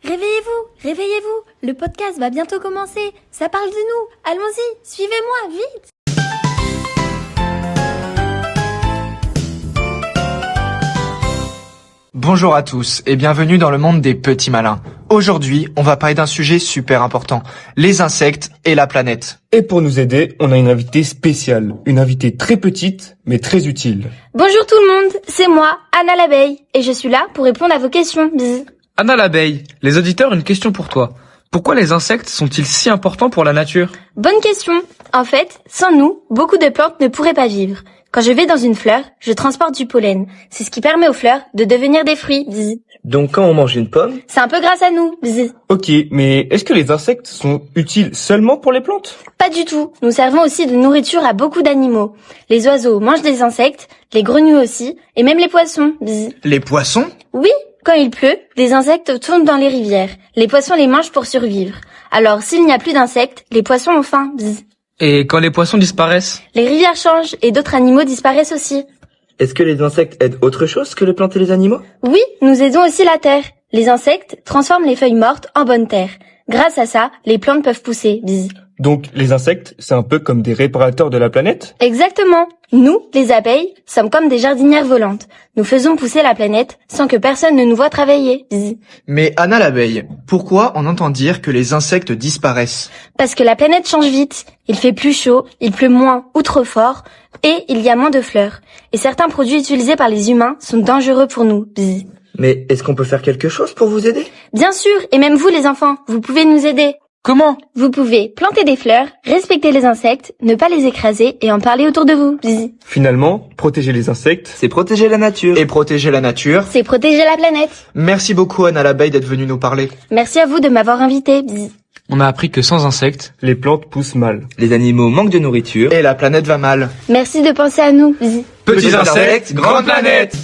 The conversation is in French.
Réveillez-vous, réveillez-vous, le podcast va bientôt commencer, ça parle de nous, allons-y, suivez-moi, vite. Bonjour à tous et bienvenue dans le monde des petits malins. Aujourd'hui, on va parler d'un sujet super important, les insectes et la planète. Et pour nous aider, on a une invitée spéciale, une invitée très petite mais très utile. Bonjour tout le monde, c'est moi, Anna l'abeille, et je suis là pour répondre à vos questions. Bzz. Anna l'abeille, les auditeurs ont une question pour toi. Pourquoi les insectes sont-ils si importants pour la nature ? Bonne question. En fait, sans nous, beaucoup de plantes ne pourraient pas vivre. Quand je vais dans une fleur, je transporte du pollen. C'est ce qui permet aux fleurs de devenir des fruits. Bzz. Donc quand on mange une pomme... C'est un peu grâce à nous. Bzz. Ok, mais est-ce que les insectes sont utiles seulement pour les plantes ? Pas du tout. Nous servons aussi de nourriture à beaucoup d'animaux. Les oiseaux mangent des insectes, les grenouilles aussi, et même les poissons. Bzz. Les poissons ? Oui, quand il pleut, des insectes tournent dans les rivières. Les poissons les mangent pour survivre. Alors, s'il n'y a plus d'insectes, les poissons ont faim. Bzz. Et quand les poissons disparaissent ? Les rivières changent et d'autres animaux disparaissent aussi. Est-ce que les insectes aident autre chose que les plantes et les animaux ? Oui, nous aidons aussi la terre. Les insectes transforment les feuilles mortes en bonne terre. Grâce à ça, les plantes peuvent pousser. Bzz. Donc les insectes, c'est un peu comme des réparateurs de la planète ? Exactement. Nous, les abeilles, sommes comme des jardinières volantes. Nous faisons pousser la planète sans que personne ne nous voie travailler. Bzz. Mais Anna l'abeille, pourquoi on entend dire que les insectes disparaissent ? Parce que la planète change vite. Il fait plus chaud, il pleut moins ou trop fort, et il y a moins de fleurs. Et certains produits utilisés par les humains sont dangereux pour nous. Bzz. Mais est-ce qu'on peut faire quelque chose pour vous aider ? Bien sûr, et même vous les enfants, vous pouvez nous aider. Comment ? Vous pouvez planter des fleurs, respecter les insectes, ne pas les écraser et en parler autour de vous. Bzz. Finalement, protéger les insectes, C'est protéger la nature. Et protéger la nature. C'est protéger la planète. Merci beaucoup Anna l'abeille d'être venue nous parler. Merci à vous de m'avoir invité. Bzz. On a appris que sans insectes, les plantes poussent mal. Les animaux manquent de nourriture. Et la planète va mal. Merci de penser à nous. Bzz. Petits insectes, grande planète !